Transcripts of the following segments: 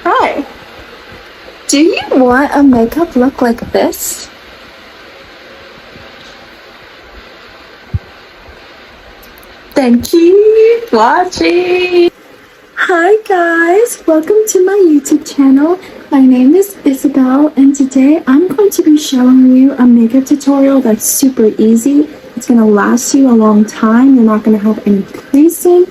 Hi. Do you want a makeup look like this? Then keep watching. Hi guys, welcome to my YouTube channel. My name is Isabel and today I'm going to be showing you a makeup tutorial that's super easy. It's going to last you a long time. You're not going to have any creasing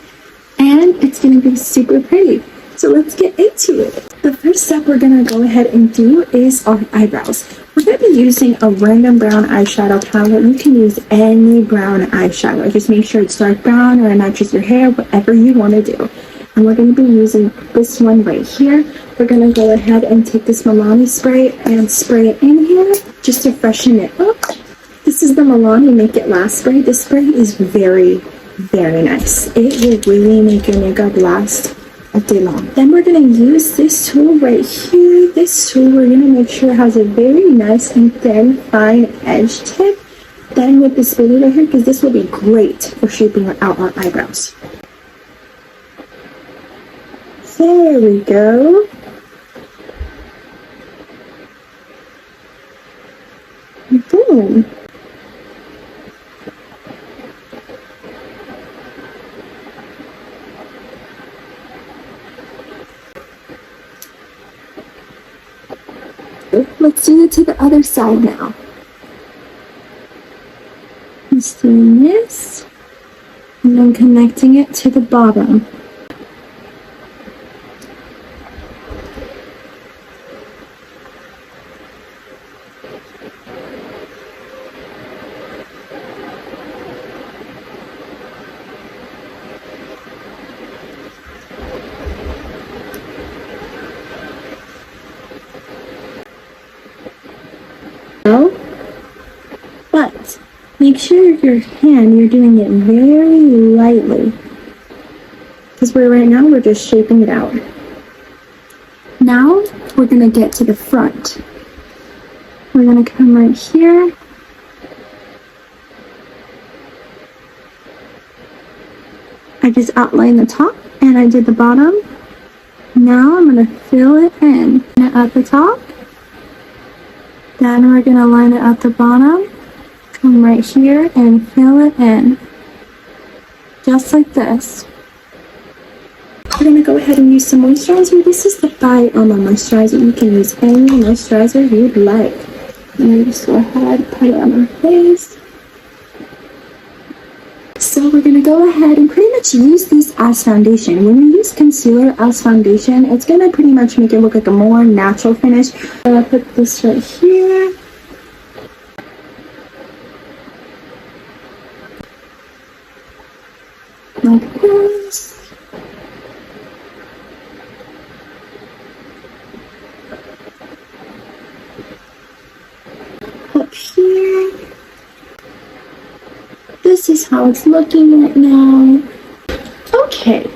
and it's going to be super pretty. So let's get into it. The first step we're going to go ahead and do is our eyebrows. We're going to be using a random brown eyeshadow palette. You can use any brown eyeshadow. Just make sure it's dark brown or it matches your hair, whatever you want to do. And we're going to be using this one right here. We're going to go ahead and take this Milani spray and spray it in here just to freshen it up. This is the Milani Make It Last spray. This spray is very, very nice. It will really make your makeup last a day long. Then we're going to use this tool right here. This tool we're going to make sure it has a very nice and thin, fine edge tip. Then with this spoolie right here, because this will be great for shaping out our eyebrows. There we go. Boom. Let's do it to the other side now. Just doing this and then connecting it to the bottom. But make sure your hand, you're doing it very lightly. Because right now we're just shaping it out. Now we're going to get to the front. We're going to come right here. I just outlined the top and I did the bottom. Now I'm going to fill it in at the top. Then we're going to line it at the bottom. Come right here and fill it in. Just like this. We're going to go ahead and use some moisturizer. This is the BYOMA moisturizer. You can use any moisturizer you'd like. I'm going to just go ahead and put it on my face. So we're going to go ahead and pretty much use this as foundation. When you use concealer as foundation, it's going to pretty much make it look like a more natural finish. I'll put this right here. Like this. Up here. This is how it's looking right now. Okay,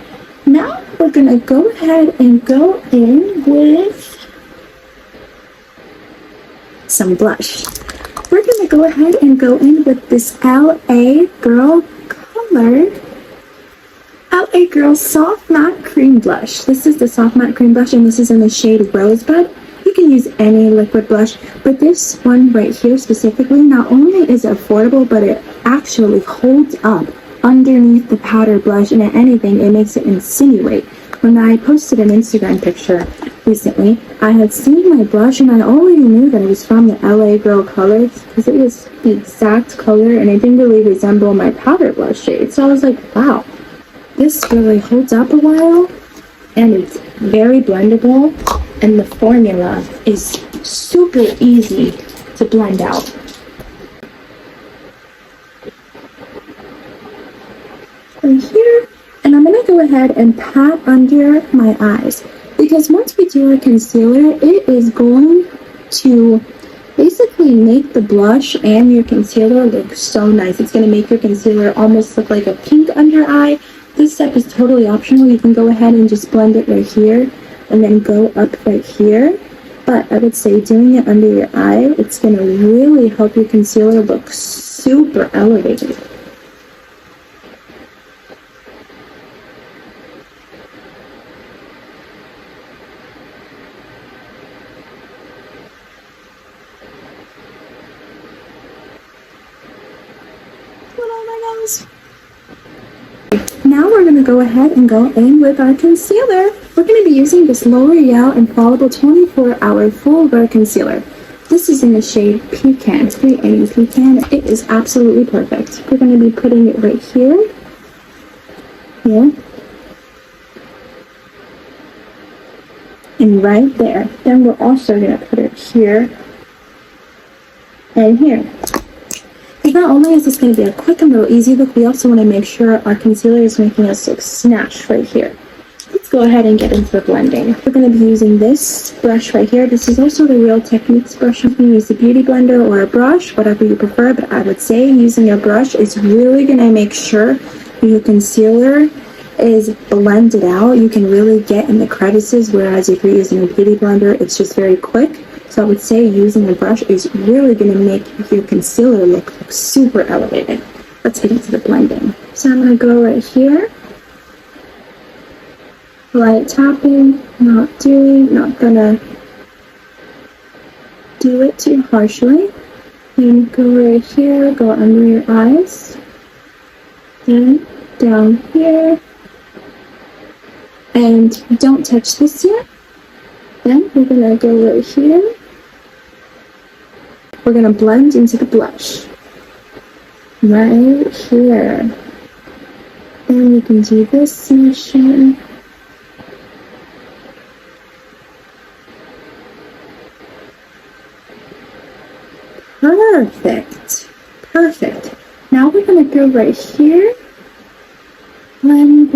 now we're gonna go ahead and go in with some blush. We're gonna go ahead and go in with this LA Girl color. LA Girl Soft Matte Cream Blush. This is the Soft Matte Cream Blush and this is in the shade Rosebud. You can use any liquid blush, but this one right here specifically, not only is it affordable, but it actually holds up underneath the powder blush, and if anything, it makes it insinuate. When I posted an Instagram picture recently, I had seen my blush and I already knew that it was from the LA Girl colors because it was the exact color and it didn't really resemble my powder blush shade. So I was like, wow. This really holds up a while and it's very blendable and the formula is super easy to blend out. Right here, and I'm going to go ahead and pat under my eyes because once we do our concealer, it is going to basically make the blush and your concealer look so nice. It's going to make your concealer almost look like a pink under eye. This step is totally optional. You can go ahead and just blend it right here and then go up right here. But I would say doing it under your eye, it's going to really help your concealer look super elevated. eyebrows. Now we're going to go ahead and go in with our concealer. We're going to be using this L'Oreal Infallible 24-Hour Full Wear Concealer. This is in the shade Pecan, 380 Pecan. It is absolutely perfect. We're going to be putting it right here, and right there. Then we're also going to put it here and here. Because not only is this going to be a quick and little easy look, we also want to make sure our concealer is making us look snatched right here. Let's go ahead and get into the blending. We're going to be using this brush right here. This is also the Real Techniques brush. You can use a beauty blender or a brush, whatever you prefer, but I would say using a brush is really going to make sure your concealer is blended out. You can really get in the crevices, whereas if you're using a beauty blender, it's just very quick. So I would say using a brush is really going to make your concealer look super elevated. Let's get into the blending. So I'm going to go right here. Light tapping, not gonna do it too harshly. And go right here, go under your eyes. Then down here. And don't touch this yet. Then we're gonna go right here. We're gonna blend into the blush. Right here. Then you can do this motion. Perfect. Now we're going to go right here. Blend.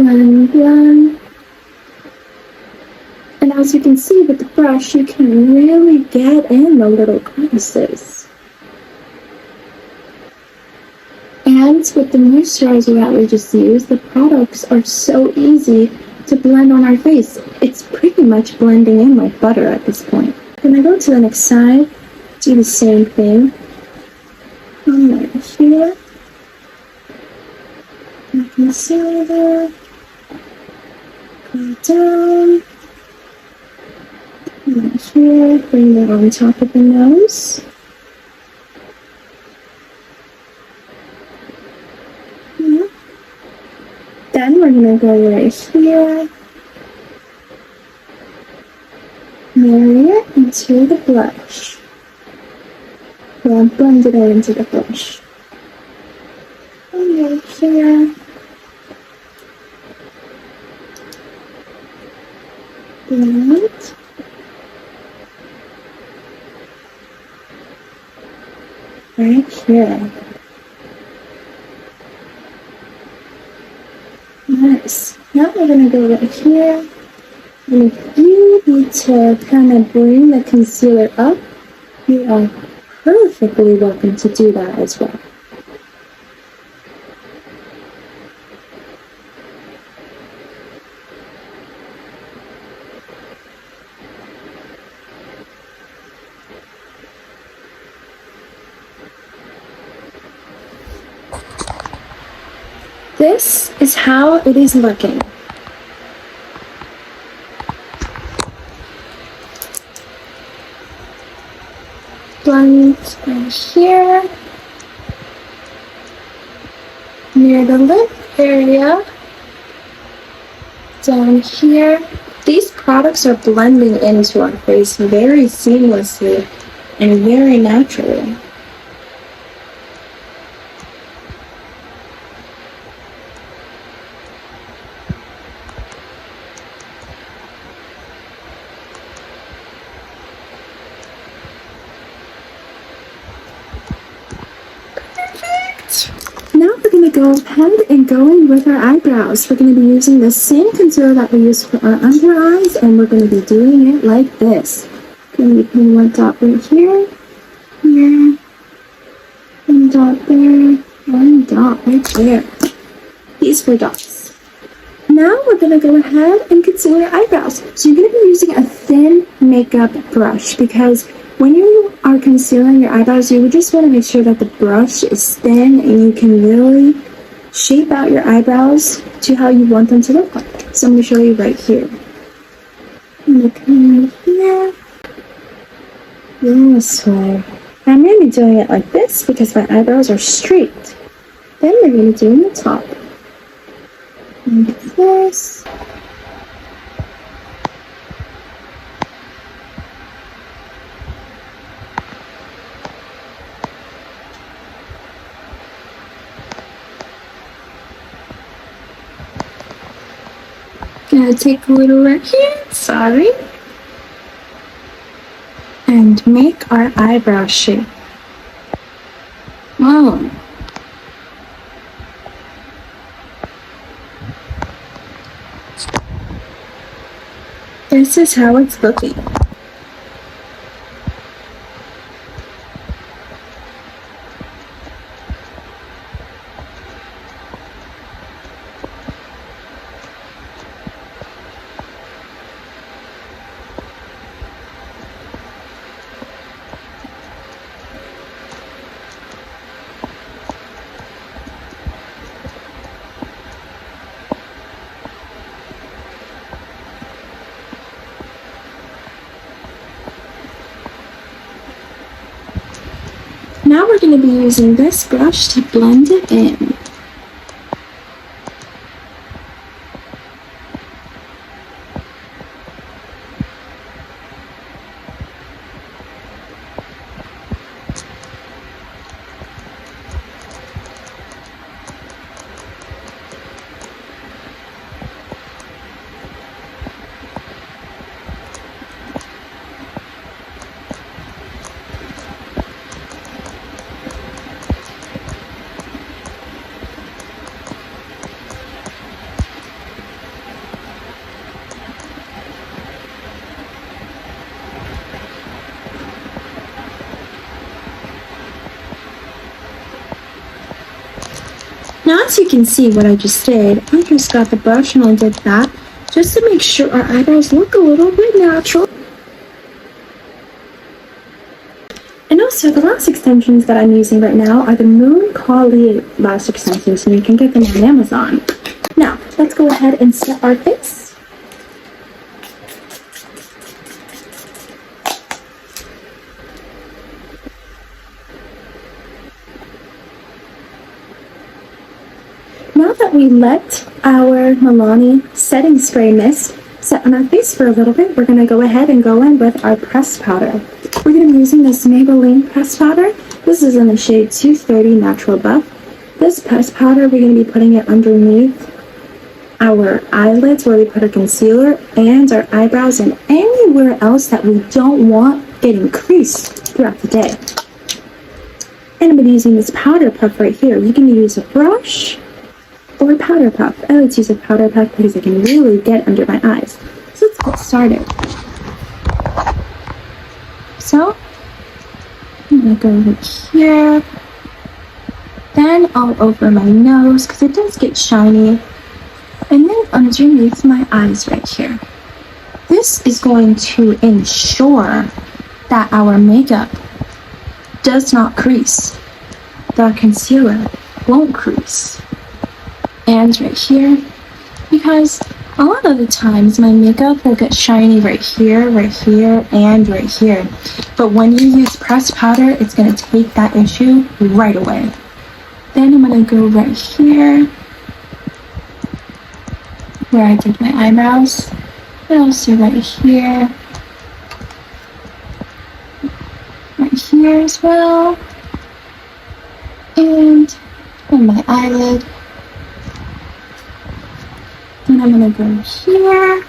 And as you can see with the brush, you can really get in the little creases. And with the moisturizer that we just used, the products are so easy to blend on our face. It's pretty much blending in like butter at this point. Then I go to the next side. Do the same thing. Come right here. Concealer. Go down. Right here. Bring it on top of the nose. Then we're going to go right here. Marry it into the blush. Well, blend it out into the blush. And right here. Blend. Right here. Nice. Now we're going to go right here. And if you need to kind of bring the concealer up, you are perfectly welcome to do that as well. This is how it is looking. Blend right here, near the lip area, down here. These products are blending into our face very seamlessly and very naturally. Now we're going to go ahead and go in with our eyebrows. We're going to be using the same concealer that we used for our under eyes, and we're going to be doing it like this. Going to be putting one dot right here, one dot there, one dot right there. These 4 dots. Now we're going to go ahead and conceal your eyebrows. So you're going to be using a thin makeup brush, because when you are concealing your eyebrows, you just want to make sure that the brush is thin and you can really shape out your eyebrows to how you want them to look like. So I'm going to show you right here. I'm going to come in here. This way. I'm going to be doing it like this because my eyebrows are straight. Then we're going to do in the top. Like this. Gonna take a little right here, sorry, and make our eyebrow shape. Oh. This is how it's looking. Now we're going to be using this brush to blend it in. Now as you can see what I just did, I just got the brush and I did that just to make sure our eyebrows look a little bit natural. And also the lash extensions that I'm using right now are the Moon Collie lash extensions, and you can get them on Amazon. Now let's go ahead and set our face. Now that we let our Milani setting spray mist set on our face for a little bit, we're going to go ahead and go in with our pressed powder. We're going to be using this Maybelline pressed powder. This is in the shade 230 Natural Buff. This pressed powder, we're going to be putting it underneath our eyelids where we put our concealer and our eyebrows and anywhere else that we don't want getting creased throughout the day. And I'm going to be using this powder puff right here. You can use a brush or a powder puff. I like to use a powder puff because it can really get under my eyes. So let's get started. So I'm gonna go over here, then all over my nose because it does get shiny, and then underneath my eyes right here. This is going to ensure that our makeup does not crease, the concealer won't crease. And right here, because a lot of the times my makeup will get shiny right here, and right here. But when you use pressed powder, it's going to take that issue right away. Then I'm going to go right here, where I did my eyebrows, and also right here as well, and on my eyelid. Then I'm going to go here.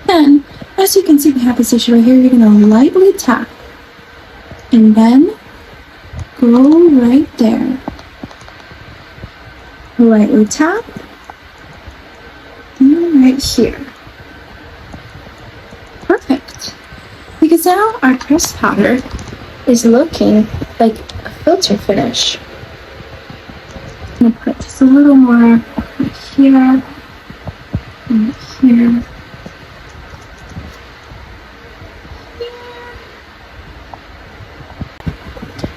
Then, as you can see, we have this issue right here. You're going to lightly tap. And then go right there. Lightly tap. And right here. Perfect. Because now our pressed powder is looking like a filter finish. I'm going to put just a little more right here, and here.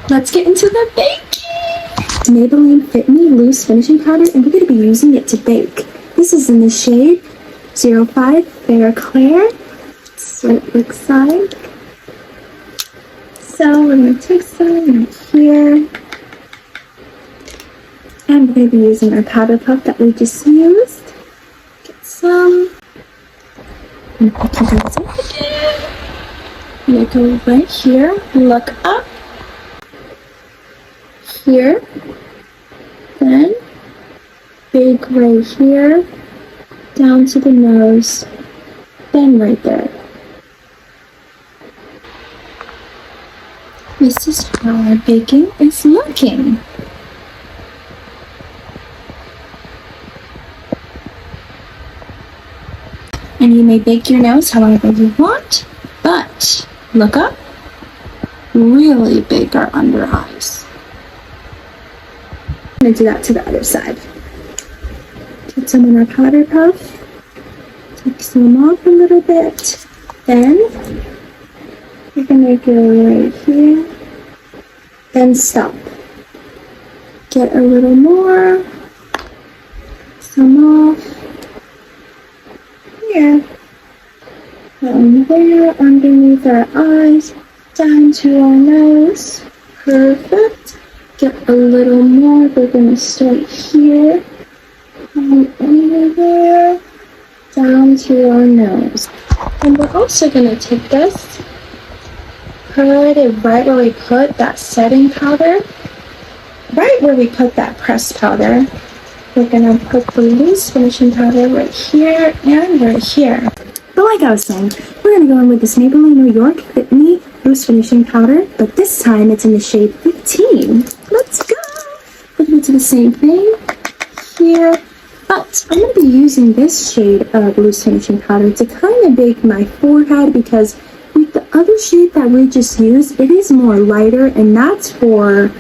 Let's get into the baking! Maybelline Fit Me Loose Finishing Powder, and we're going to be using it to bake. This is in the shade 05 Fair Claire. That's what it looks like. So we're going to take some right here. And we're going to be using our powder puff that we just used. Get some. And put you guys up again. I'm going to go right here. Look up. Here. Then big right here. Down to the nose. Then right there. This is how our baking is looking. And you may bake your nose however you want, but look up, really bake our under eyes. I'm going to do that to the other side. Put some in our powder puff, take some off a little bit, then we're going to go right here, then stop. Get a little more, some off. Here, and there, underneath our eyes, down to our nose. Perfect. Get a little more. We're going to start here, and under there, down to our nose. And we're also going to take this, put it right where we put that setting powder, right where we put that pressed powder. We're going to put the loose finishing powder right here and right here. But like I was saying, we're going to go in with this Maybelline New York Fit Me loose finishing powder, but this time it's in the shade 15. Let's go! We're going to do the same thing here, but I'm going to be using this shade of loose finishing powder to kind of bake my forehead, because with the other shade that we just used, it is more lighter, and that's for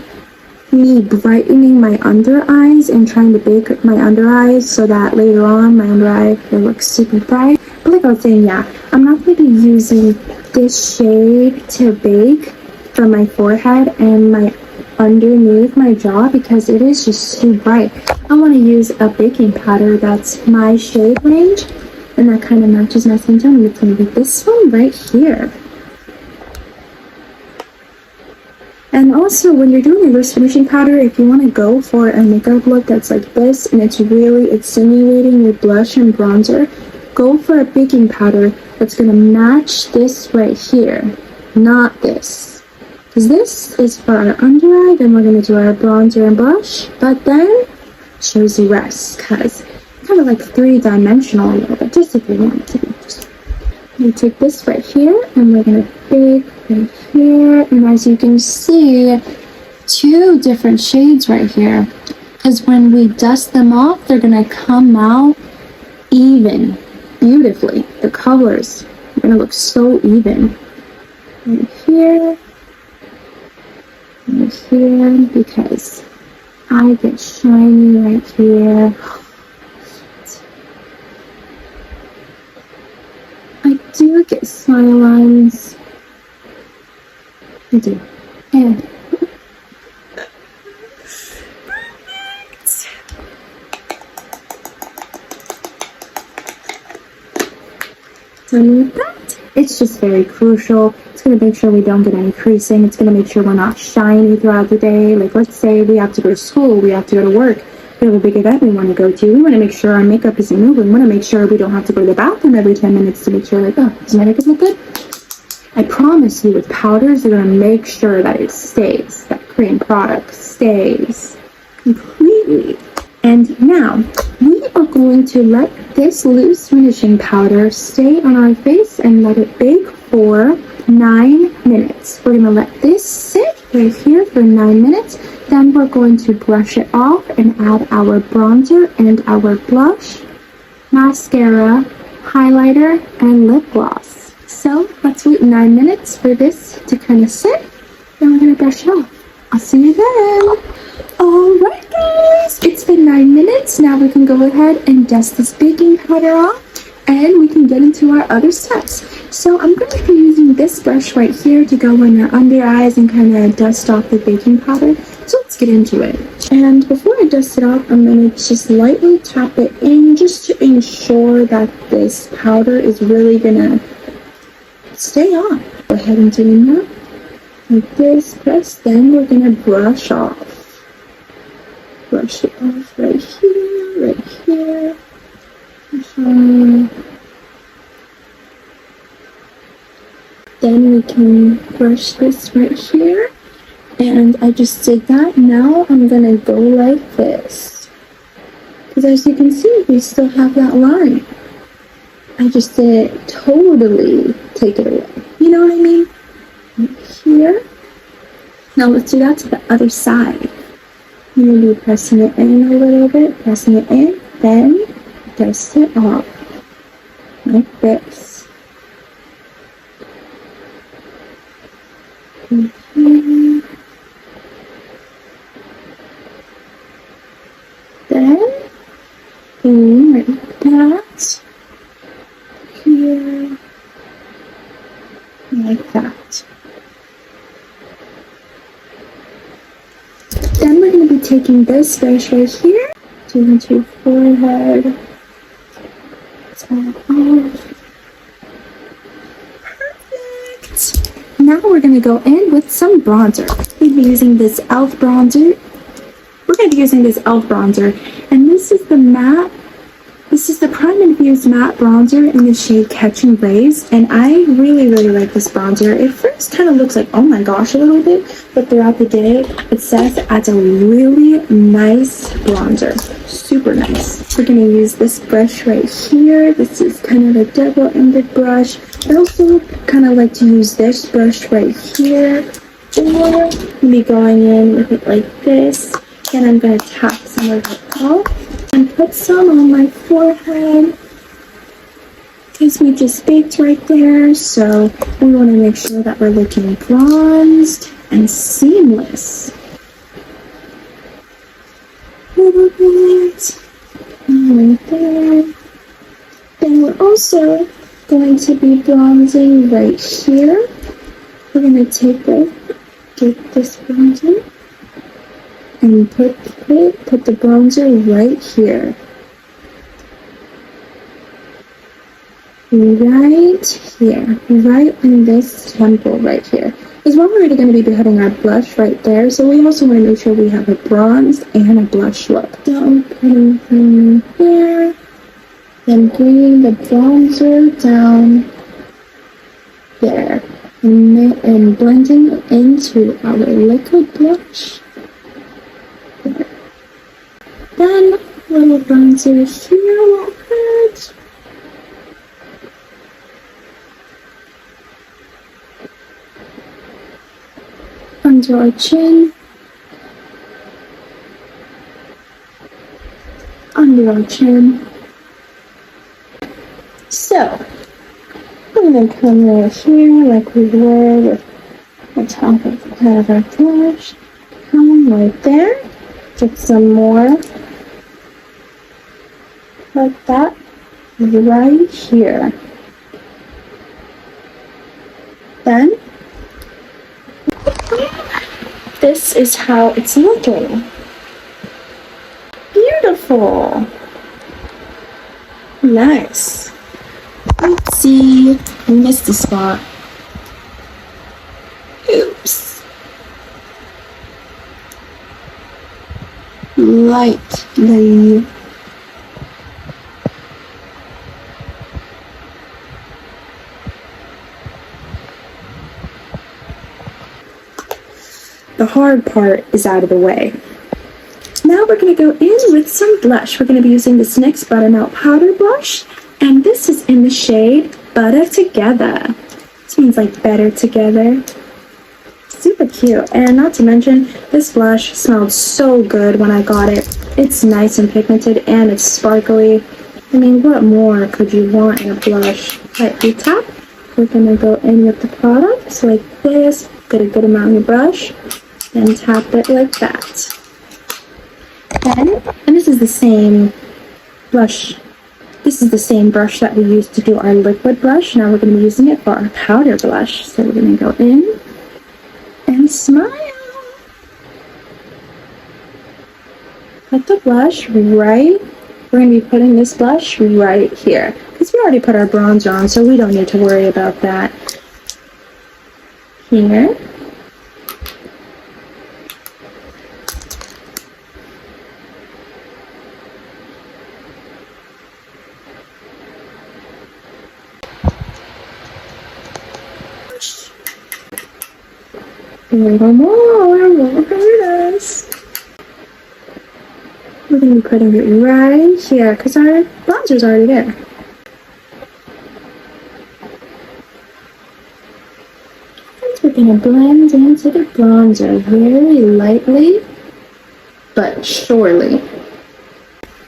me brightening my under eyes and trying to bake my under eyes so that later on my under eye will look super bright. But like I was saying, yeah, I'm not going to be using this shade to bake for my forehead and my underneath my jaw because it is just too bright. I want to use a baking powder that's my shade range and that kind of matches my skin tone. It's going to be this one right here. And also, when you're doing a loose finishing powder, if you want to go for a makeup look that's like this, and it's really accentuating your blush and bronzer, go for a baking powder that's going to match this right here, not this. Because this is for our under eye, then we're going to do our bronzer and blush, but then shows the rest, because it's kind of like three-dimensional a little bit, just if you want to. We take this right here, and we're going to bake right here, and as you can see, two different shades right here, because when we dust them off, they're going to come out even, beautifully. The colors are going to look so even. Right here, right here, because I get shiny right here. I do get smile lines. I do. And done with that. It's just very crucial. It's going to make sure we don't get any creasing. It's going to make sure we're not shiny throughout the day. Like, let's say we have to go to school, we have to go to work, we have a big event we want to go to. We want to make sure our makeup isn't moving. We want to make sure we don't have to go to the bathroom every 10 minutes to make sure, like, oh, does my makeup look good? I promise you, with powders, they're going to make sure that it stays. That cream product stays completely. And now, we are going to let this loose finishing powder stay on our face and let it bake for 9 minutes. We're going to let this sit right here for 9 minutes. Then we're going to brush it off and add our bronzer and our blush, mascara, highlighter, and lip gloss. So let's wait 9 minutes for this to kind of sit. Then we're going to brush it off. I'll see you then. Alright guys, it's been 9 minutes. Now we can go ahead and dust this baking powder off and we can get into our other steps. So I'm going to be using this brush right here to go in our under eyes and kind of dust off the baking powder. So let's get into it. And before I dust it off, I'm going to just lightly tap it in just to ensure that this powder is really going to stay on. Go ahead and do that. like this. Press. Then we're gonna brush off. Brush it off right here, right here. Then we can brush this right here. And I just did that. Now I'm gonna go like this. Because as you can see, we still have that line. I just didn't totally take it away. You know what I mean? Right here. Now let's do that to the other side. I'm going to be pressing it in a little bit, pressing it in, then dust it off. Like this. Mm-hmm. Then, boom, like that. Here, like that. Then we're going to be taking this brush right here, doing to your forehead. Perfect. Now we're going to go in with some bronzer. We'll be using this e.l.f. bronzer. We're going to be using this e.l.f. bronzer, and this is the matte. This is the Prime Infused Matte Bronzer in the shade Catching Rays, and I really like this bronzer. It first kind of looks like, oh my gosh, a little bit, but throughout the day, it says it adds a really nice bronzer. Super nice. We're going to use this brush right here. This is kind of a double-ended brush. I also kind of like to use this brush right here, or maybe going in with it like this, and I'm going to tap some of it off. And put some on my forehead because we just baked right there, so we want to make sure that we're looking bronzed and seamless. A little bit right there. Then we're also going to be bronzing right here. We're going to get this bronzer and put the bronzer right here. Right here. Right in this temple right here. Because we're already going to be putting our blush right there, so we also want to make sure we have a bronze and a blush look. So putting from here, then bringing the bronzer down there, and blending it into our liquid blush. Then a little bronzer here won't hurt. Under our chin. Under our chin. So, we're going to come right here like we were with the top of the head of our brush. Come right there. Get some more. Like that, right here. Then, this is how it's looking. Beautiful. Nice. Oopsie, I missed the spot. Oops. Lightly. The hard part is out of the way. Now we're going to go in with some blush. We're going to be using this NYX Buttermelt Powder Blush, and this is in the shade Butta Together. This means like better together. Super cute, and not to mention, this blush smelled so good when I got it. It's nice and pigmented, and it's sparkly. I mean, what more could you want in a blush? Lightly tap. We're going to go in with the product like this. Get a good amount on your brush. And tap it like that. Then, and this is the same blush. This is the same brush that we used to do our liquid blush. Now we're going to be using it for our powder blush. So we're going to go in and smile. Put the blush right. We're going to be putting this blush right here. Because we already put our bronzer on, so we don't need to worry about that. Here. A little more won't hurt us. We're going to be putting it right here because our bronzer's already there. We're going to blend into the bronzer very lightly, but surely.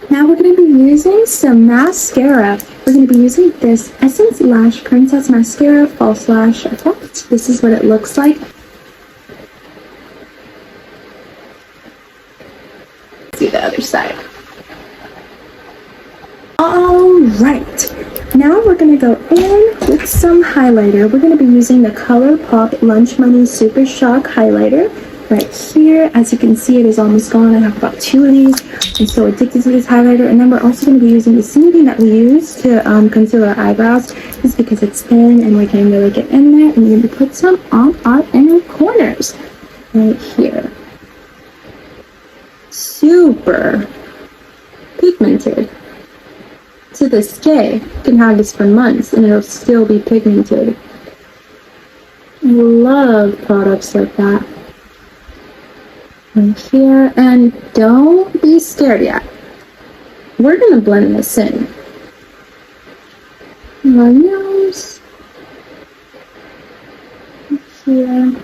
Now we're going to be using some mascara. We're going to be using this Essence Lash Princess Mascara False Lash Effect. This is what it looks like. See the other side. Alright, now we're going to go in with some highlighter. We're going to be using the ColourPop Lunch Money Super Shock Highlighter right here. As you can see, it is almost gone. I have about 2 of these. I'm so addicted to this highlighter. And then we're also going to be using the same thing that we use to conceal our eyebrows, just because it's thin and we can really get in there. And we're going to put some on our inner corners right here. Super pigmented. To this day, you can have this for months and it'll still be pigmented. I love products like that. Right here, and don't be scared yet. We're gonna blend this in. My nose. Here.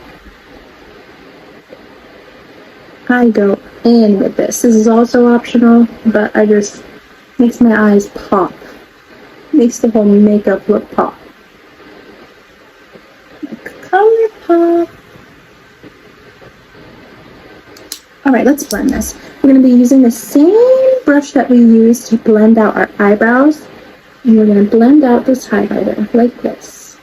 I go in with this. This is also optional, but I just makes my eyes pop. Makes the whole makeup look pop. Like ColourPop. Alright, let's blend this. We're going to be using the same brush that we used to blend out our eyebrows. And we're going to blend out this highlighter like this.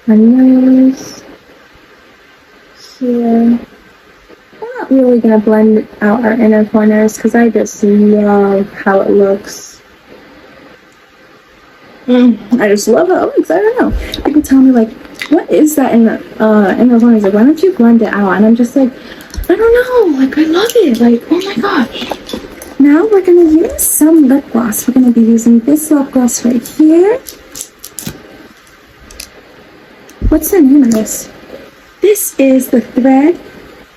Our nose. Here. I'm not really going to blend out our inner corners because I just love how it looks. I just love how it looks. I don't know. People tell me like, what is that in the inner corners? Like, why don't you blend it out? And I'm just like, I don't know. Like, I love it. Like, oh my gosh. Now we're going to use some lip gloss. We're going to be using this lip gloss right here. What's the name of this? This is the Thread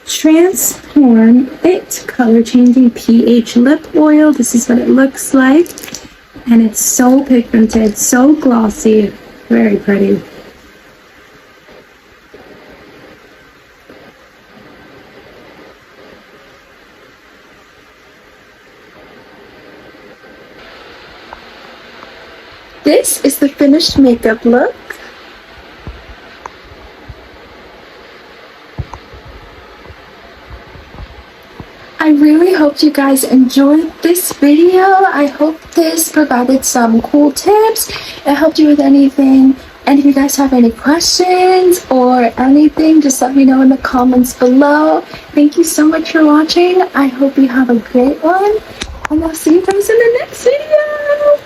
Transp Horm It Color Changing pH Lip Oil. This is what it looks like. And it's so pigmented, so glossy, very pretty. This is the finished makeup look. I really hope you guys enjoyed this video. I hope this provided some cool tips. It helped you with anything. And if you guys have any questions or anything, just let me know in the comments below. Thank you so much for watching. I hope you have a great one. And I'll see you guys in the next video.